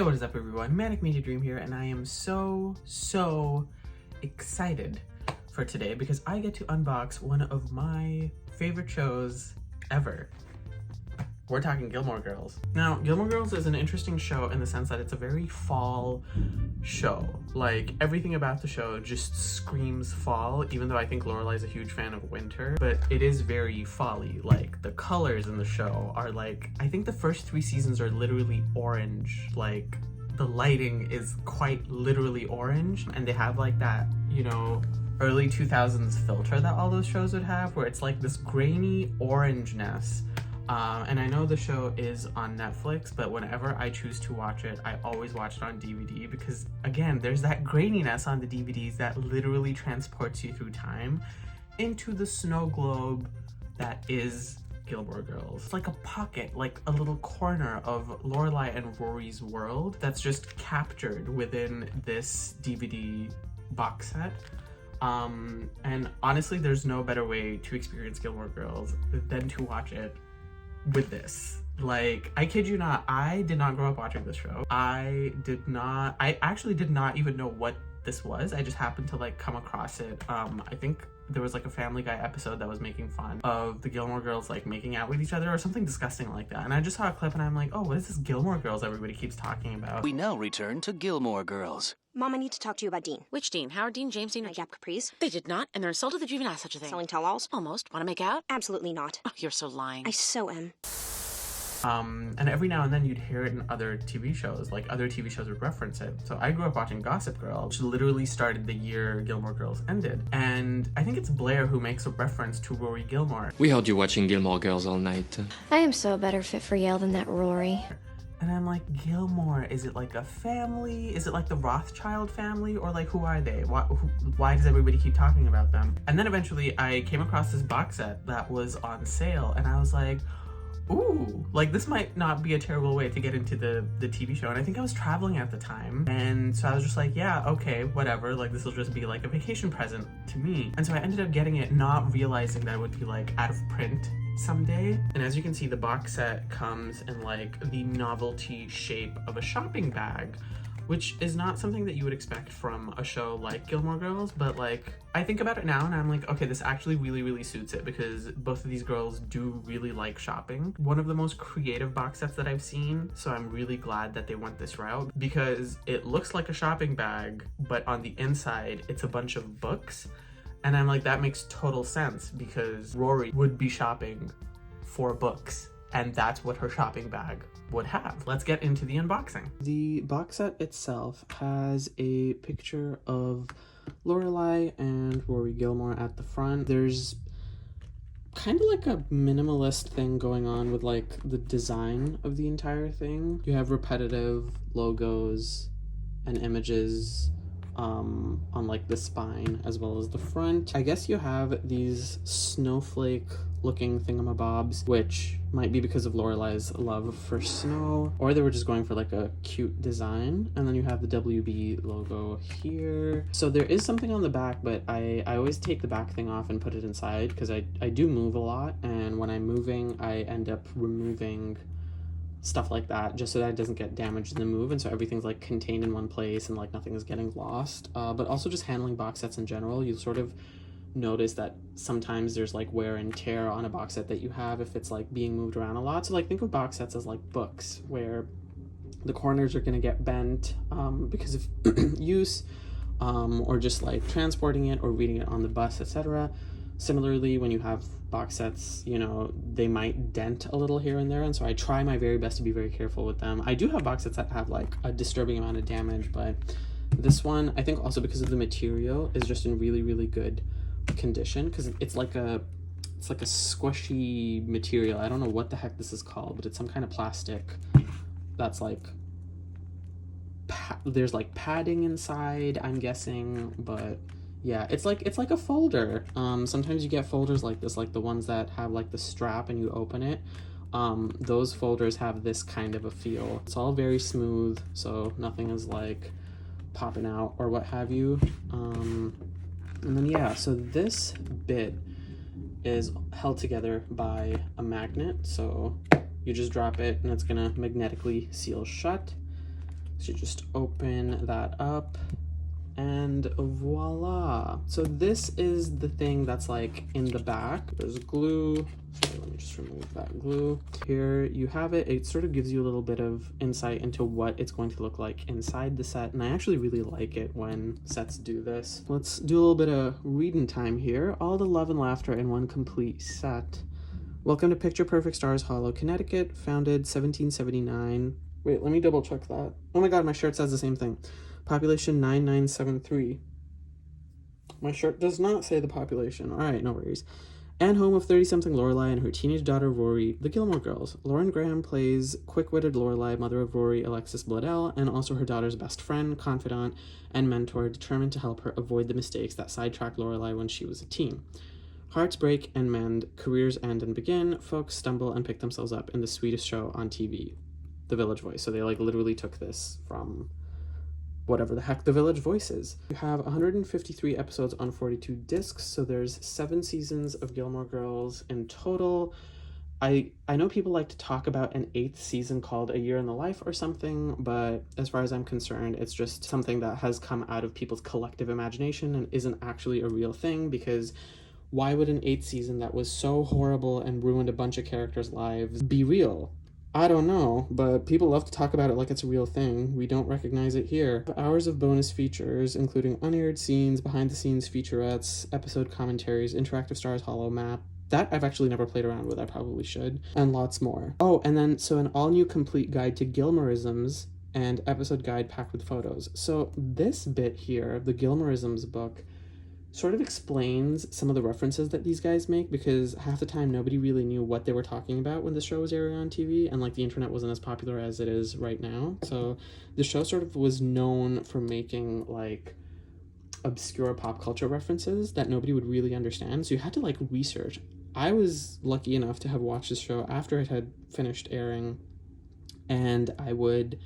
Hey, what is up everyone? Manic Media Dream here, and I am so excited for today because I get to unbox one of my favorite shows ever. We're talking Gilmore Girls. Now, Gilmore Girls is an interesting show in the sense that it's a very fall show. Like, everything about the show just screams fall, even though I think Lorelai is a huge fan of winter, but it is very fall-y. Like, the colors in the show are like, I think the first 3 seasons are literally orange. Like, the lighting is quite literally orange, and they have like that, you know, early 2000s filter that all those shows would have, where it's like this grainy orangeness. And I know the show is on Netflix, but whenever I choose to watch it, I always watch it on DVD because, again, there's that graininess on the DVDs that literally transports you through time into the snow globe that is Gilmore Girls. It's like a pocket, like a little corner of Lorelai and Rory's world that's just captured within this DVD box set. And honestly, there's no better way to experience Gilmore Girls than to watch it with this. Like, I kid you not, I did not grow up watching this show. I actually did not even know what this was. I just happened to like come across it. I think there was like a Family Guy episode that was making fun of the Gilmore Girls like making out with each other or something disgusting like that. And I just saw a clip and I'm like, oh, what is this Gilmore Girls everybody keeps talking about? We now return to Gilmore Girls. Mom, I need to talk to you about Dean. Which Dean? Howard Dean, James Dean, or Gap Capris? They did not, and they're insulted that you even asked such a thing. Selling tell-alls? Almost. Want to make out? Absolutely not. Oh, you're so lying. I so am. And every now and then you'd hear it in other TV shows, like other TV shows would reference it. So I grew up watching Gossip Girl, which literally started the year Gilmore Girls ended. And I think it's Blair who makes a reference to Rory Gilmore. We heard you watching Gilmore Girls all night. I am so a better fit for Yale than that Rory. And I'm like, Gilmore, is it like a family? Is it like the Rothschild family? Or like, who are they? Why does everybody keep talking about them? And then eventually I came across this box set that was on sale and I was like, ooh, like this might not be a terrible way to get into the TV show. And I think I was traveling at the time. And so I was just like, yeah, okay, whatever. Like this will just be like a vacation present to me. And so I ended up getting it, not realizing that it would be like out of print someday. And as you can see, the box set comes in like the novelty shape of a shopping bag, which is not something that you would expect from a show like Gilmore Girls, but like, I think about it now and I'm like, okay, this actually really suits it because both of these girls do really like shopping. One of the most creative box sets that I've seen, so I'm really glad that they went this route because it looks like a shopping bag, but on the inside, it's a bunch of books. And I'm like, that makes total sense because Rory would be shopping for books and that's what her shopping bag would have. Let's get into the unboxing. The box set itself has a picture of Lorelai and Rory Gilmore at the front. There's kind of like a minimalist thing going on with like the design of the entire thing. You have repetitive logos and images on like the spine as well as the front. I guess you have these snowflake looking thingamabobs, which might be because of Lorelai's love for snow, or they were just going for like a cute design. And then you have the WB logo here. So there is something on the back, but I always take the back thing off and put it inside because I do move a lot, and when I'm moving I end up removing stuff like that just so that it doesn't get damaged in the move, and so everything's like contained in one place and like nothing is getting lost. But also just handling box sets in general, you sort of notice that sometimes there's like wear and tear on a box set that you have if it's like being moved around a lot. So like think of box sets as like books where the corners are going to get bent because of use, or just like transporting it or reading it on the bus, etc. Similarly, when you have box sets, you know, they might dent a little here and there, and so I try my very best to be very careful with them. I do have box sets that have like a disturbing amount of damage, but this one, I think also because of the material, is just in really good condition because it's like a squishy material. I don't know what the heck this is called, but it's some kind of plastic that's like there's like padding inside, I'm guessing, but yeah, it's like a folder. Sometimes you get folders like this, like the ones that have like the strap and you open it. Those folders have this kind of a feel. It's all very smooth, so nothing is like popping out or what have you. And then yeah, so this bit is held together by a magnet, so you just drop it and it's gonna magnetically seal shut. So you just open that up and voila. So this is the thing that's like in the back. There's glue. Sorry, let me just remove that glue. Here you have it. It sort of gives you a little bit of insight into what it's going to look like inside the set. And I actually really like it when sets do this. Let's do a little bit of reading time here. All the love and laughter in one complete set. Welcome to Picture Perfect Stars Hollow, Connecticut, founded 1779. Wait, let me double check that. Oh my god, my shirt says the same thing. Population 9973. My shirt does not say the population. Alright, no worries. And home of 30-something Lorelai and her teenage daughter Rory, the Gilmore Girls. Lauren Graham plays quick-witted Lorelai, mother of Rory, Alexis Bledel, and also her daughter's best friend, confidant, and mentor, determined to help her avoid the mistakes that sidetracked Lorelai when she was a teen. Hearts break and mend, careers end and begin, folks stumble and pick themselves up in the sweetest show on TV, The Village Voice. So they like literally took this from whatever the heck The Village Voice is. You have 153 episodes on 42 discs, so there's 7 seasons of Gilmore Girls in total. I know people like to talk about an 8th season called A Year in the Life or something, but as far as I'm concerned, it's just something that has come out of people's collective imagination and isn't actually a real thing, because why would an 8th season that was so horrible and ruined a bunch of characters' lives be real? I don't know, but people love to talk about it like it's a real thing. We don't recognize it here. Hours of bonus features, including unaired scenes, behind-the-scenes featurettes, episode commentaries, interactive Stars Hollow map. That I've actually never played around with, I probably should. And lots more. Oh, and then, so an all-new complete guide to Gilmoreisms and episode guide packed with photos. So this bit here, the Gilmoreisms book, sort of explains some of the references that these guys make, because half the time nobody really knew what they were talking about when the show was airing on TV, and like the internet wasn't as popular as it is right now. So the show sort of was known for making like obscure pop culture references that nobody would really understand, so you had to like research. I was lucky enough to have watched this show after it had finished airing, and I would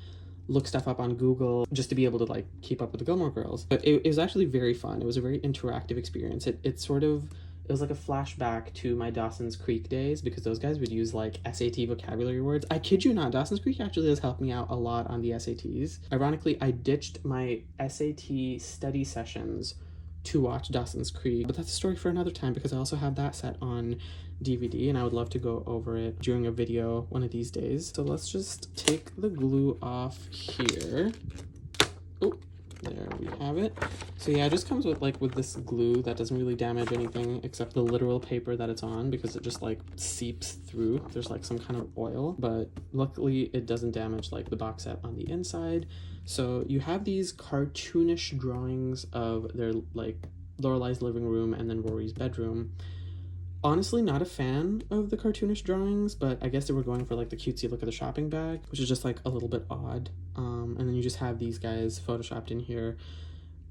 look stuff up on Google just to be able to like keep up with the Gilmore Girls. But it was actually very fun. It was a very interactive experience. It was like a flashback to my Dawson's Creek days, because those guys would use like SAT vocabulary words. I kid you not, Dawson's Creek actually has helped me out a lot on the SATs. Ironically, I ditched my SAT study sessions to watch Dawson's Creek, but that's a story for another time, because I also have that set on DVD and I would love to go over it during a video one of these days. So let's just take the glue off here. Oh, there we have it. So yeah, it just comes with this glue that doesn't really damage anything except the literal paper that it's on, because it just like seeps through. There's like some kind of oil, but luckily it doesn't damage like the box set on the inside. So you have these cartoonish drawings of their like Lorelai's living room and then Rory's bedroom. Honestly, not a fan of the cartoonish drawings, but I guess they were going for like the cutesy look of the shopping bag, which is just like a little bit odd. And then you just have these guys photoshopped in here.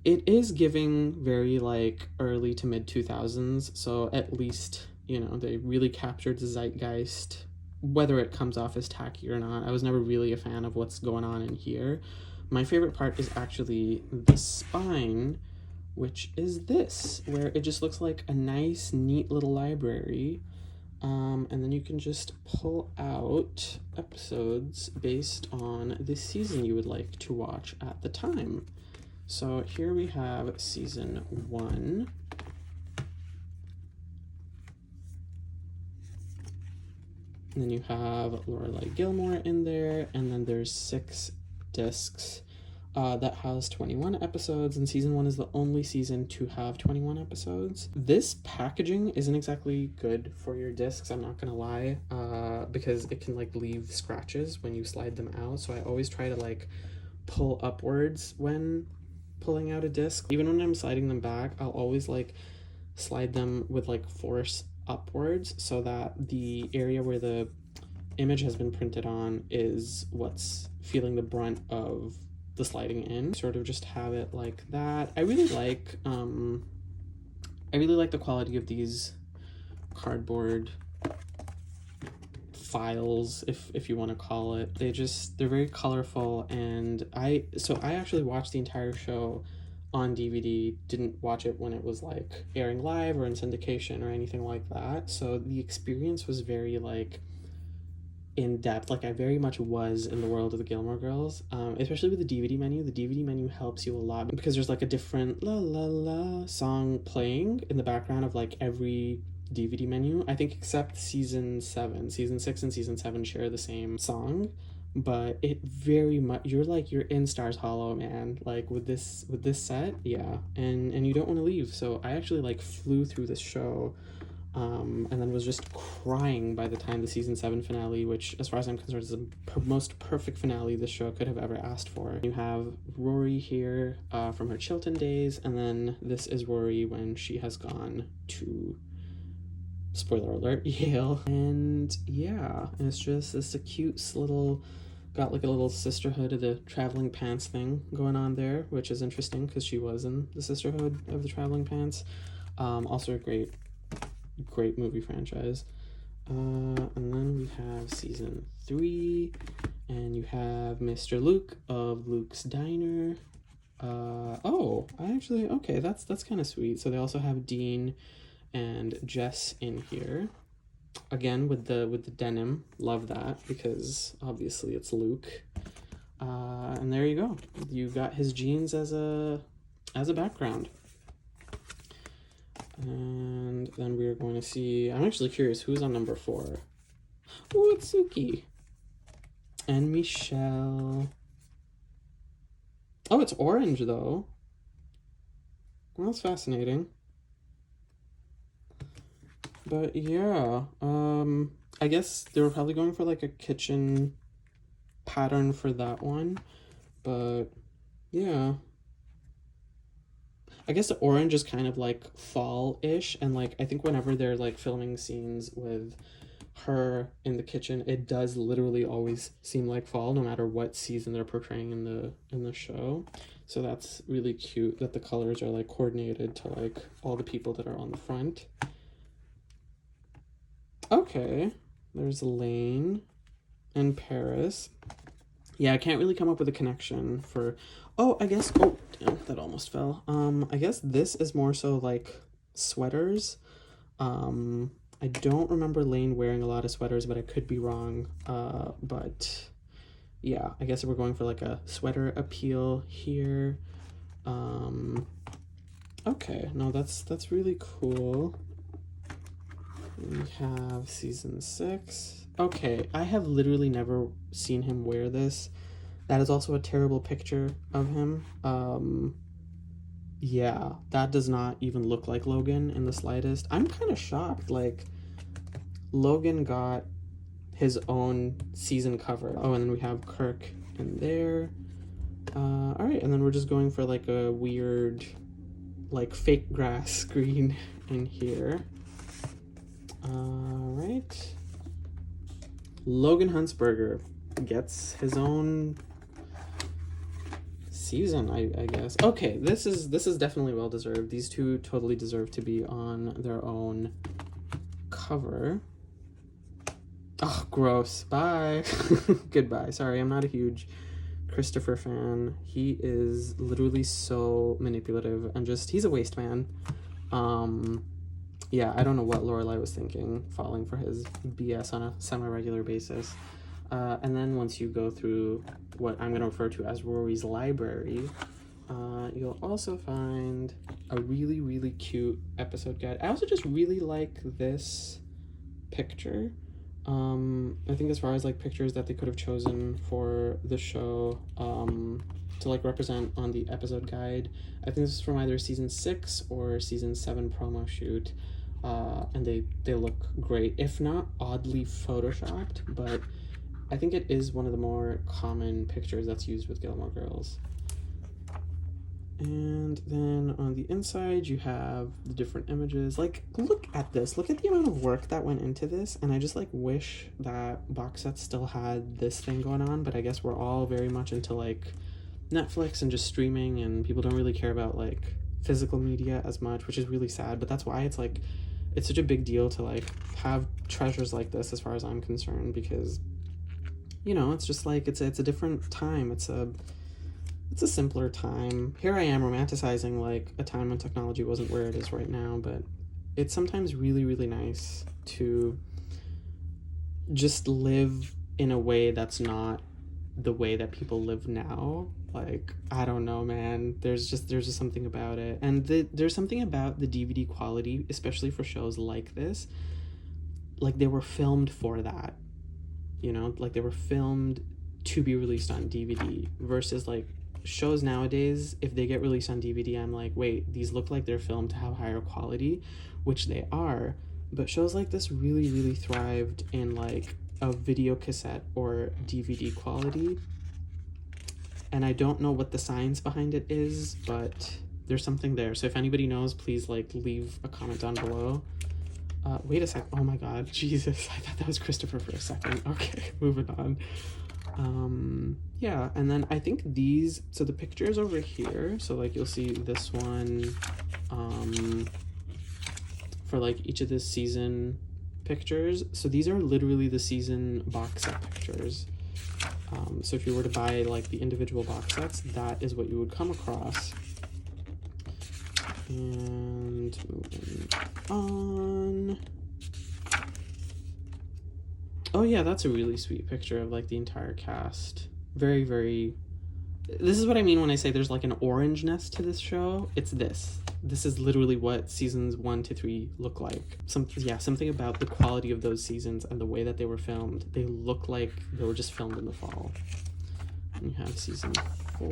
It is giving very like early to mid 2000s, so at least, you know, they really captured the zeitgeist, whether it comes off as tacky or not. I was never really a fan of what's going on in here. My favorite part is actually the spine, which is this, where it just looks like a nice, neat little library. And then you can just pull out episodes based on the season you would like to watch at the time. So here we have season 1. And then you have Lorelai Gilmore in there, and then there's 6 discs that has 21 episodes, and season 1 is the only season to have 21 episodes. This packaging isn't exactly good for your discs, I'm not gonna lie, because it can like leave scratches when you slide them out. So I always try to like pull upwards when pulling out a disc. Even when I'm sliding them back, I'll always like slide them with like force upwards, so that the area where the image has been printed on is what's feeling the brunt of the sliding in. Sort of just have it like that. I really like the quality of these cardboard files, if you want to call it. They're very colorful, and I actually watched the entire show on DVD, didn't watch it when it was like airing live or in syndication or anything like that. So the experience was very like in depth. Like, I very much was in the world of the Gilmore Girls, especially with the DVD menu. The DVD menu helps you a lot because there's like a different la la la song playing in the background of like every DVD menu. I think except season 7. Season 6 and season 7 share the same song, but it very much, you're in Stars Hollow, man. Like with this set, yeah. And you don't want to leave. So I actually like flew through this show, and then was just crying by the time the season 7 finale, which as far as I'm concerned is the most perfect finale this show could have ever asked for. You have Rory here from her Chilton days, and then this is Rory when she has gone to, spoiler alert, Yale. And yeah, and it's a cute little, got like a little sisterhood of the traveling pants thing going on there, which is interesting because she was in the sisterhood of the traveling pants. Also a great movie franchise. And then we have season 3, and you have Mr. Luke of Luke's Diner. Okay, that's kind of sweet. So they also have Dean and Jess in here. Again, with the denim. Love that, because obviously it's Luke. And there you go. You got his jeans as a background. And then we're going to see, I'm actually curious who's on number 4. Oh, it's Suki. And Michelle. Oh, it's orange though. Well, that's fascinating. But yeah, I guess they were probably going for like a kitchen pattern for that one. But yeah. I guess the orange is kind of like fall-ish, and like I think whenever they're like filming scenes with her in the kitchen, it does literally always seem like fall, no matter what season they're portraying in the show. So that's really cute that the colors are like coordinated to like all the people that are on the front. Okay, there's Lane and Paris. Yeah, I can't really come up with a connection for... Oh, I guess... Oh, damn, that almost fell. I guess this is more so, like, sweaters. I don't remember Lane wearing a lot of sweaters, but I could be wrong. But, yeah, I guess we're going for, like, a sweater appeal here. Okay, no, that's really cool. We have season 6. Okay, I have literally never seen him wear this. That is also a terrible picture of him. Yeah, that does not even look like Logan in the slightest. I'm kind of shocked. Like, Logan got his own season cover. Oh, and then we have Kirk in there. All right, and then we're just going for like a weird, like fake grass screen in here. All right. Logan Huntsberger gets his own season, I guess. Okay, this is definitely well deserved. These two totally deserve to be on their own cover. Oh, gross. Bye. Goodbye. Sorry, I'm not a huge Christopher fan. He is literally so manipulative and just, he's a waste man. Yeah, I don't know what Lorelai was thinking, falling for his BS on a semi-regular basis. And then once you go through what I'm going to refer to as Rory's library, you'll also find a really, really cute episode guide. I also just really like this picture. I think as far as like pictures that they could have chosen for the show to like represent on the episode guide, I think this is from either season 6 or season 7 promo shoot. And they look great, if not oddly photoshopped, but I think it is one of the more common pictures that's used with Gilmore Girls. And then on the inside, you have the different images. Like, look at this. Look at the amount of work that went into this, and I just, like, wish that box set still had this thing going on, but I guess we're all very much into, like, Netflix and just streaming, and people don't really care about, like, physical media as much, which is really sad, but that's why it's, like, it's such a big deal to, like, have treasures like this as far as I'm concerned, because, you know, it's just, like, it's a different time. It's a simpler time. Here I am romanticizing, like, a time when technology wasn't where it is right now, but it's sometimes really, really nice to just live in a way that's not the way that people live now. Like, I don't know, man. There's just something about it. And there's something about the DVD quality, especially for shows like this. Like, they were filmed for that. You know? Like, they were filmed to be released on DVD. Versus, like, shows nowadays, if they get released on DVD, I'm like, wait, these look like they're filmed to have higher quality, which they are. But shows like this really, really thrived in, like, a video cassette or DVD quality. And I don't know what the science behind it is, but there's something there. So if anybody knows, please, like, leave a comment down below. Wait a sec. Oh my god, Jesus. I thought that was Christopher for a second. Okay, moving on. Yeah, and then I think these, so the pictures over here, so, like, you'll see this one, for, like, each of the season pictures. So these are literally the season box set pictures. So if you were to buy, like, the individual box sets, that is what you would come across. And moving on. Oh yeah, that's a really sweet picture of, like, the entire cast. Very, very... This is what I mean when I say there's, like, an orangeness to this show. It's this. This is literally what seasons 1 to 3 look like. Something about the quality of those seasons and the way that they were filmed. They look like they were just filmed in the fall. And you have season 4.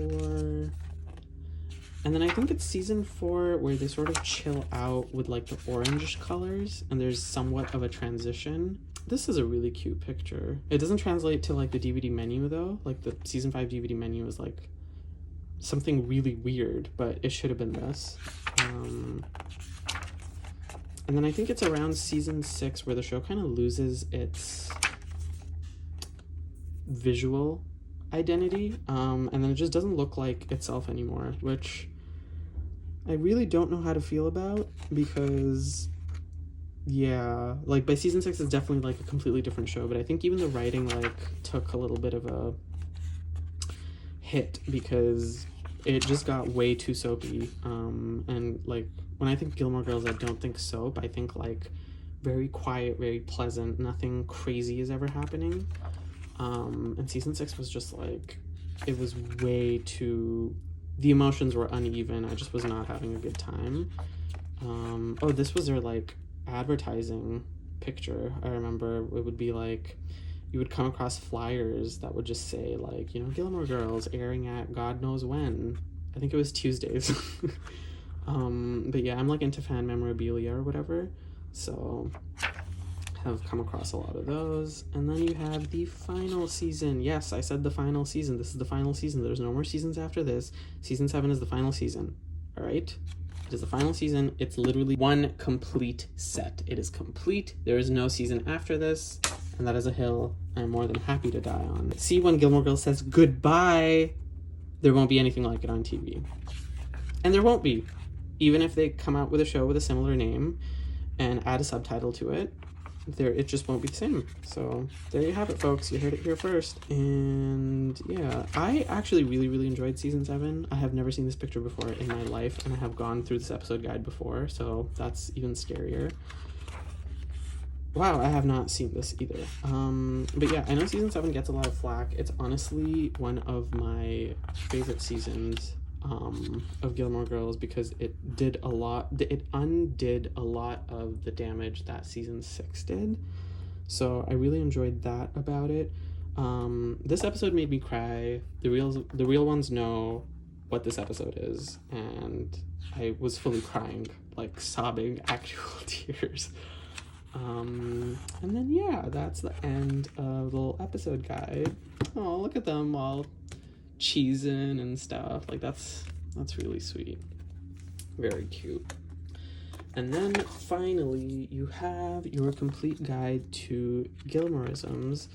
And then I think it's season 4 where they sort of chill out with, like, the orange colors, and there's somewhat of a transition. This is a really cute picture. It doesn't translate to, like, the DVD menu, though. Like, the season 5 DVD menu is, like, something really weird, but it should have been this. And then I think it's around season 6 where the show kind of loses its visual identity, and then it just doesn't look like itself anymore, which I really don't know how to feel about, because yeah, like, by season 6 it's definitely, like, a completely different show, but I think even the writing, like, took a little bit of a hit because it just got way too soapy. And, like, when I think Gilmore Girls, I don't think soap. I think, like, very quiet, very pleasant, nothing crazy is ever happening. And season 6 was just, like, it was way too... The emotions were uneven. I just was not having a good time. Oh, this was their, like, advertising picture. I remember it would be, like, you would come across flyers that would just say, like, you know, Gilmore Girls airing at God knows when. I think it was Tuesdays. But yeah, I'm, like, into fan memorabilia or whatever, so have come across a lot of those. And then you have the final season. Yes, I said the final season. This is the final season. There's no more seasons after this. Season 7 is the final season. All right? It is the final season. It's literally one complete set. It is complete. There is no season after this, and that is a hill I'm more than happy to die on. See, when Gilmore Girls says goodbye, there won't be anything like it on TV. And there won't be. Even if they come out with a show with a similar name and add a subtitle to it, it just won't be the same. So there you have it, folks. You heard it here first. And yeah, I actually really, really enjoyed season 7. I have never seen this picture before in my life, and I have gone through this episode guide before, so that's even scarier. Wow, I have not seen this either. But yeah, I know season 7 gets a lot of flack. It's honestly one of my favorite seasons of Gilmore Girls, because it undid a lot of the damage that season 6 did. So I really enjoyed that about it. This episode made me cry. The real ones know what this episode is, and I was fully crying, like sobbing actual tears. And then yeah, that's the end of the little episode guide. Oh, look at them all cheesing and stuff. Like, that's really sweet. Very cute. And then finally you have your complete guide to Gilmoreisms.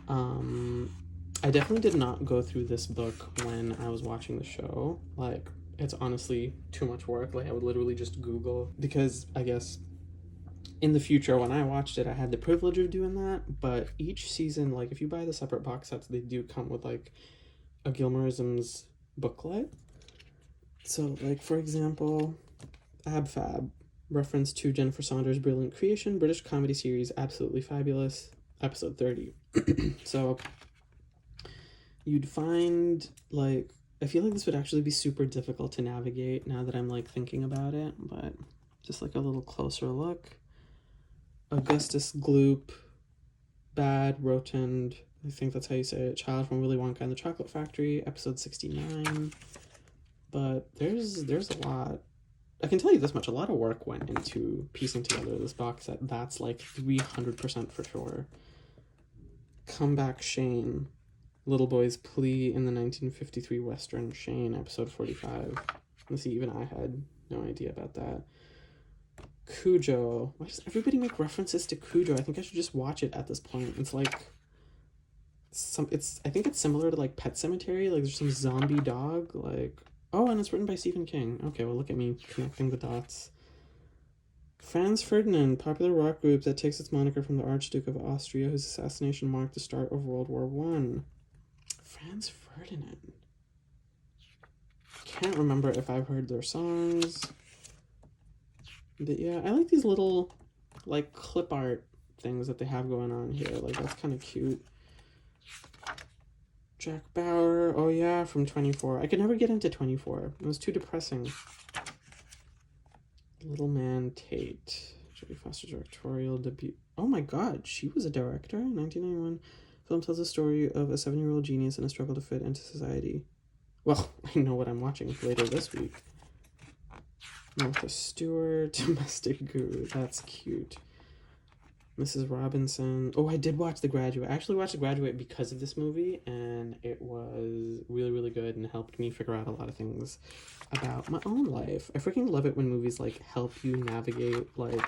I definitely did not go through this book when I was watching the show. Like, it's honestly too much work. Like, I would literally just Google, because I guess in the future when I watched it I had the privilege of doing that. But each season, like, if you buy the separate box sets, they do come with, like, a Gilmoreisms booklet. So, like, for example, Ab Fab, reference to Jennifer Saunders' brilliant creation, British comedy series, absolutely fabulous. episode 30. So you'd find, like, I feel like this would actually be super difficult to navigate now that I'm, like, thinking about it, but just, like, a little closer look. Augustus Gloop, bad, rotund, I think that's how you say it, child from Willy Wonka and the Chocolate Factory, episode 69. But there's a lot. I can tell you this much, a lot of work went into piecing together this box set. That's like 300% for sure. Comeback Shane, Little Boy's Plea in the 1953 Western Shane, episode 45. Let's see, even I had no idea about that. Cujo. Why does everybody make references to Cujo? I think I should just watch it at this point. It's like I think it's similar to like Pet Sematary. Like there's some zombie dog. Like, oh, and it's written by Stephen King. Okay, well look at me connecting the dots. Franz Ferdinand, popular rock group that takes its moniker from the Archduke of Austria, whose assassination marked the start of World War I. Franz Ferdinand. Can't remember if I've heard their songs. But yeah, I like these little, like, clip art things that they have going on here. Like, that's kind of cute. Jack Bauer. Oh, yeah, from 24. I could never get into 24. It was too depressing. Little Man Tate. Jodie Foster's directorial debut. Oh, my God. She was a director in 1991. The film tells the story of a 7-year-old genius and a struggle to fit into society. Well, I know what I'm watching later this week. Martha Stewart, Domestic Guru, that's cute. Mrs. Robinson. Oh, I did watch The Graduate. I actually watched The Graduate because of this movie, and it was really, really good and helped me figure out a lot of things about my own life. I freaking love it when movies, like, help you navigate, like,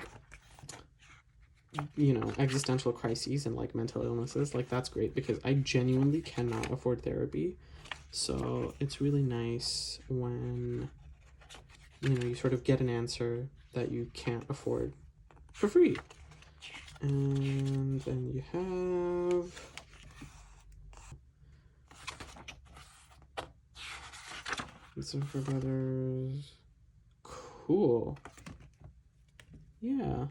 you know, existential crises and, like, mental illnesses. Like, that's great because I genuinely cannot afford therapy. So it's really nice when, you know, you sort of get an answer that you can't afford for free. And then you have Zimfer Brothers. Cool. Yeah.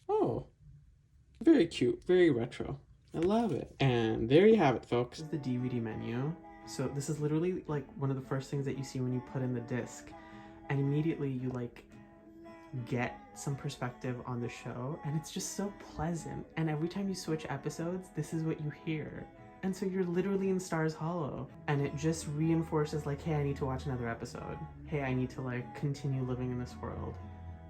Oh. Very cute. Very retro. I love it. And there you have it, folks. This is the DVD menu. So this is literally like one of the first things that you see when you put in the disc. And immediately you like get some perspective on the show, and it's just so pleasant. And every time you switch episodes, this is what you hear. And so you're literally in Stars Hollow, and it just reinforces like, hey, I need to watch another episode. Hey, I need to like continue living in this world.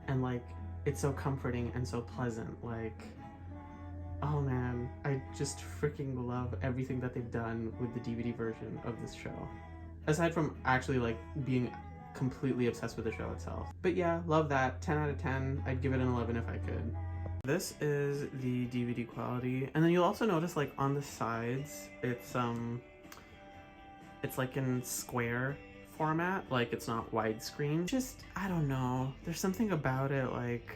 And like, it's so comforting and so pleasant. Like, oh man, I just freaking love everything that they've done with the DVD version of this show. Aside from actually like being completely obsessed with the show itself. But yeah, love that. 10 out of 10. I'd give it an 11 if I could. This is the DVD quality. And then you'll also notice like on the sides, it's like in square format, like it's not widescreen. Just, I don't know. There's something about it, like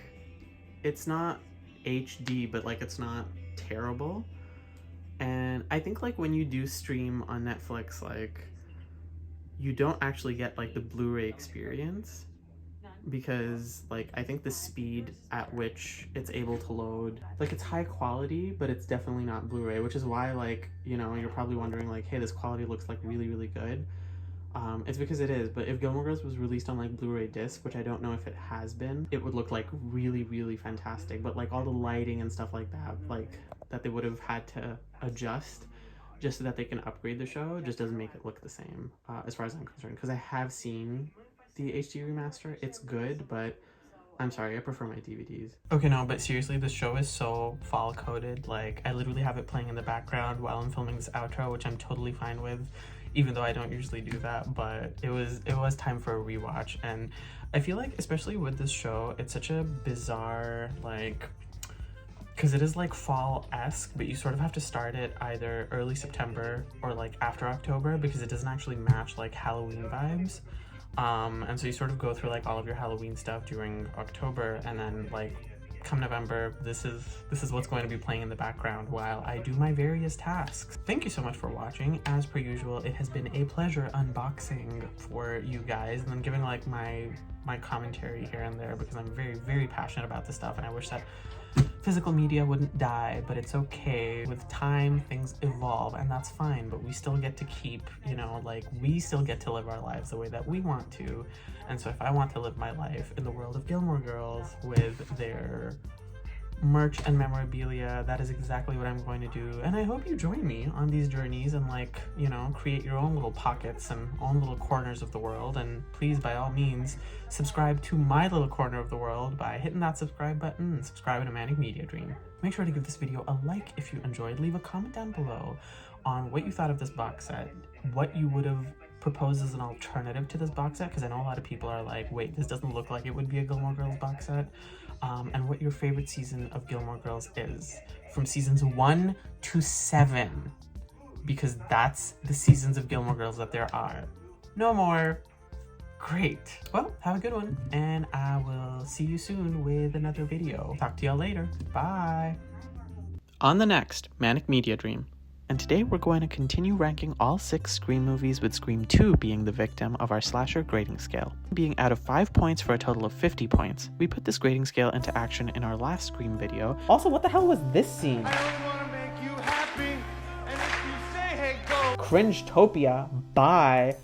it's not HD, but like it's not terrible. And I think like when you do stream on Netflix, like you don't actually get like the Blu-ray experience, because like I think the speed at which it's able to load, like it's high quality, but it's definitely not Blu-ray, which is why like, you know, you're probably wondering like, hey, this quality looks like really, really good. It's because it is, but if Gilmore Girls was released on like Blu-ray disc, which I don't know if it has been, it would look like really, really fantastic. But like all the lighting and stuff like that, like that they would have had to adjust just so that they can upgrade the show, just doesn't make it look the same, as far as I'm concerned. Because I have seen the HD remaster. It's good, but I'm sorry, I prefer my DVDs. Okay, no, but seriously, this show is so fall-coded. Like, I literally have it playing in the background while I'm filming this outro, which I'm totally fine with, even though I don't usually do that. But it was time for a rewatch, and I feel like, especially with this show, it's such a bizarre, like, because it is like fall-esque, but you sort of have to start it either early September or like after October, because it doesn't actually match like Halloween vibes. And so you sort of go through like all of your Halloween stuff during October, and then like come November, this is what's going to be playing in the background while I do my various tasks. Thank you so much for watching. As per usual, it has been a pleasure unboxing for you guys and then giving like my commentary here and there, because I'm very, very passionate about this stuff, and I wish that physical media wouldn't die, but it's okay. With time, things evolve, and that's fine, but we still get to keep, you know, like, we still get to live our lives the way that we want to. And so if I want to live my life in the world of Gilmore Girls with their merch and memorabilia, that is exactly what I'm going to do. And I hope you join me on these journeys and, like, you know, create your own little pockets and own little corners of the world. And please, by all means, subscribe to my little corner of the world by hitting that subscribe button and subscribing to Manic Media Dream. Make sure to give this video a like if you enjoyed. Leave a comment down below on what you thought of this box set, what you would have proposed as an alternative to this box set, because I know a lot of people are like, wait, this doesn't look like it would be a Gilmore Girls box set. And what your favorite season of Gilmore Girls is, from seasons 1 to 7, because that's the seasons of Gilmore Girls that there are. No more. Great. Well, have a good one, and I will see you soon with another video. Talk to y'all later. Bye. On the next Manic Media Dream. And today we're going to continue ranking all 6 Scream movies, with Scream 2 being the victim of our slasher grading scale. Being out of 5 points for a total of 50 points. We put this grading scale into action in our last Scream video. Also, what the hell was this scene? I only wanna make you happy, and if you say hey go. Cringe-topia. Bye.